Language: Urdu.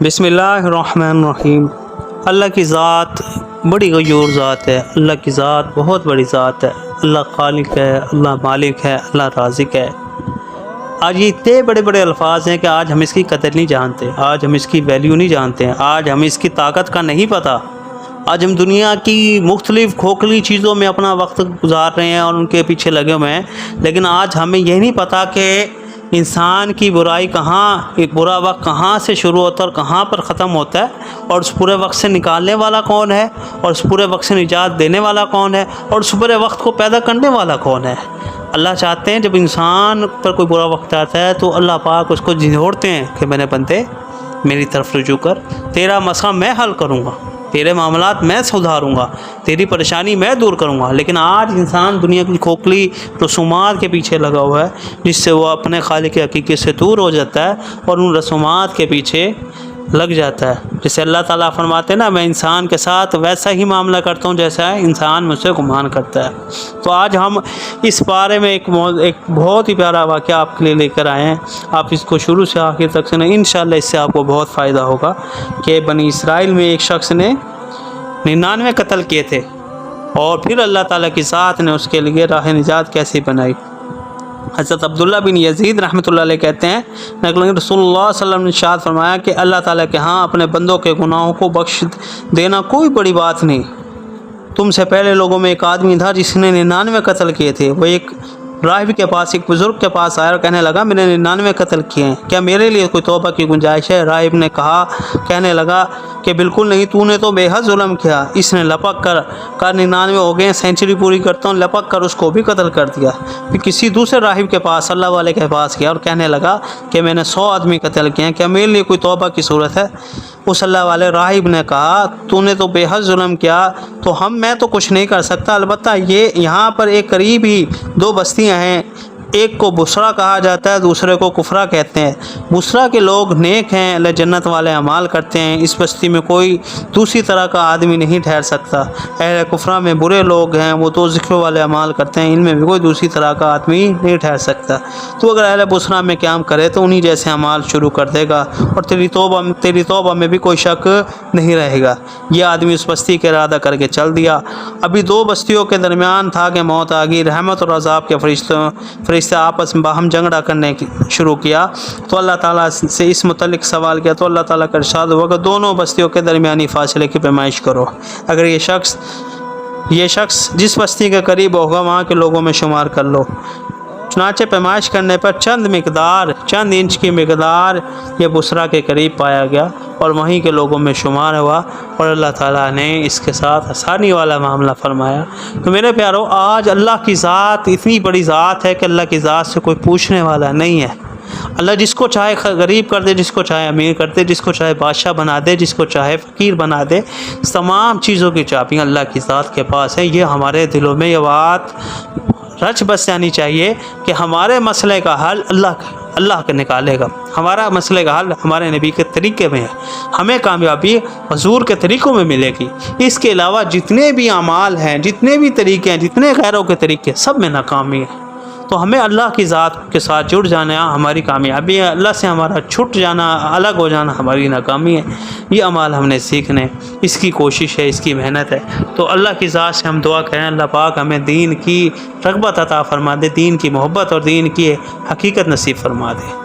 بسم اللہ الرحمن الرحیم۔ اللہ کی ذات بڑی غیور ذات ہے، اللہ کی ذات بہت بڑی ذات ہے۔ اللہ خالق ہے، اللہ مالک ہے، اللہ رازق ہے۔ آج یہ اتنے بڑے بڑے الفاظ ہیں کہ آج ہم اس کی قدر نہیں جانتے، آج ہم اس کی ویلیو نہیں جانتے ہیں، آج ہم اس کی طاقت کا نہیں پتہ۔ آج ہم دنیا کی مختلف کھوکھلی چیزوں میں اپنا وقت گزار رہے ہیں اور ان کے پیچھے لگے ہوئے ہیں، لیکن آج ہمیں یہ نہیں پتہ کہ انسان کی برائی کہاں، ایک برا وقت کہاں سے شروع ہوتا ہے اور کہاں پر ختم ہوتا ہے، اور اس پورے وقت سے نکالنے والا کون ہے، اور اس پورے وقت سے نجات دینے والا کون ہے، اور اس پورے وقت کو پیدا کرنے والا کون ہے۔ اللہ چاہتے ہیں جب انسان پر کوئی برا وقت آتا ہے تو اللہ پاک اس کو جھنجھوڑتے ہیں کہ میرے بندے میری طرف رجوع کر، تیرا مسئلہ میں حل کروں گا، تیرے معاملات میں سدھاروں گا، تیری پریشانی میں دور کروں گا۔ لیکن آج انسان دنیا کی کھوکھلی رسومات کے پیچھے لگا ہوا ہے، جس سے وہ اپنے خالق حقیقی سے دور ہو جاتا ہے اور ان رسومات کے پیچھے لگ جاتا ہے۔ جیسے اللہ تعالیٰ فرماتے ہیں نا، میں انسان کے ساتھ ویسا ہی معاملہ کرتا ہوں جیسا انسان مجھ سے گمان کرتا ہے۔ تو آج ہم اس بارے میں ایک بہت ہی پیارا واقعہ آپ کے لیے لے کر آئے ہیں، آپ اس کو شروع سے آخر تک سنیں، انشاءاللہ اس سے آپ کو بہت فائدہ ہوگا۔ کہ بنی اسرائیل میں ایک شخص نے 99 قتل کیے تھے، اور پھر اللہ تعالیٰ کی ذات نے اس کے لیے راہ نجات کیسی بنائی۔ حضرت عبداللہ بن یزید رحمۃ اللہ علیہ کہتے ہیں، رسول اللہ صلی اللہ علیہ وسلم نے ارشاد فرمایا کہ اللہ تعالیٰ کے ہاں اپنے بندوں کے گناہوں کو بخش دینا کوئی بڑی بات نہیں۔ تم سے پہلے لوگوں میں ایک آدمی تھا جس نے 99 قتل کیے تھے۔ وہ ایک راہب کے پاس، ایک بزرگ کے پاس آیا اور کہنے لگا، میں نے 99 قتل کیے ہیں، کیا میرے لیے کوئی توبہ کی گنجائش ہے؟ راہب نے کہنے لگا کہ بالکل نہیں، تو نے تو بے حد ظلم کیا۔ اس نے لپک کر 99 ہو گئے، سینچری پوری کرتا ہوں، لپک کر اس کو بھی قتل کر دیا۔ پھر کسی دوسرے راہب کے پاس، اللہ والے کے پاس گیا اور کہنے لگا کہ میں نے 100 آدمی قتل کیے ہیں، کیا میرے لیے کوئی توبہ کی صورت ہے؟ اس اللہ والے راہب نے کہا، تو نے تو بے حد ظلم کیا، تو میں تو کچھ نہیں کر سکتا، البتہ یہاں پر ایک قریب ہی 2 بستیاں ہیں، ایک کو بصرہ کہا جاتا ہے، دوسرے کو کفرہ کہتے ہیں۔ بصرہ کے لوگ نیک ہیں، اللہ جنت والے اعمال کرتے ہیں، اس بستی میں کوئی دوسری طرح کا آدمی نہیں ٹھہر سکتا۔ اہل کفرہ میں برے لوگ ہیں، وہ تو ذکر والے اعمال کرتے ہیں، ان میں بھی کوئی دوسری طرح کا آدمی نہیں ٹھہر سکتا۔ تو اگر اہل بصرہ میں قیام کرے تو انہی جیسے اعمال شروع کر دے گا، اور تیری توبہ میں بھی کوئی شک نہیں رہے گا۔ یہ آدمی اس بستی کا ارادہ کر کے چل دیا۔ ابھی 2 بستیوں کے درمیان تھا کہ موت آ گئی۔ رحمت اور عذاب کے فرشتے آپس میں باہم جھگڑا کرنے شروع کیا، تو اللہ تعالیٰ سے اس متعلق سوال کیا، تو اللہ تعالیٰ کا ارشاد ہوا کہ دونوں بستیوں کے درمیانی فاصلے کی پیمائش کرو، اگر یہ شخص جس بستی کے قریب ہوگا وہاں کے لوگوں میں شمار کر لو۔ چنانچہ پیمائش کرنے پر چند انچ کی مقدار یہ بصرہ کے قریب پایا گیا، اور وہیں کے لوگوں میں شمار ہوا، اور اللہ تعالیٰ نے اس کے ساتھ آسانی والا معاملہ فرمایا۔ تو میرے پیارو، آج اللہ کی ذات اتنی بڑی ذات ہے کہ اللہ کی ذات سے کوئی پوچھنے والا نہیں ہے۔ اللہ جس کو چاہے غریب کر دے، جس کو چاہے امیر کر دے، جس کو چاہے بادشاہ بنا دے، جس کو چاہے فقیر بنا دے، تمام چیزوں کی چابیاں اللہ کی ذات کے پاس ہیں۔ یہ ہمارے دلوں میں یہ بات رچ بس جانی چاہیے کہ ہمارے مسئلے کا حل اللہ کے نکالے گا، ہمارا مسئلے کا حل ہمارے نبی کے طریقے میں ہے، ہمیں کامیابی حضور کے طریقوں میں ملے گی۔ اس کے علاوہ جتنے بھی اعمال ہیں، جتنے بھی طریقے ہیں، جتنے غیروں کے طریقے، سب میں ناکامی ہے۔ تو ہمیں اللہ کی ذات کے ساتھ جڑ جانا ہماری کامیابی ہے، اللہ سے ہمارا چھٹ جانا، الگ ہو جانا ہماری ناکامی ہے۔ یہ اعمال ہم نے سیکھنے، اس کی کوشش ہے، اس کی محنت ہے۔ تو اللہ کی ذات سے ہم دعا کریں، اللہ پاک ہمیں دین کی رغبت عطا فرما دے، دین کی محبت اور دین کی حقیقت نصیب فرما دے۔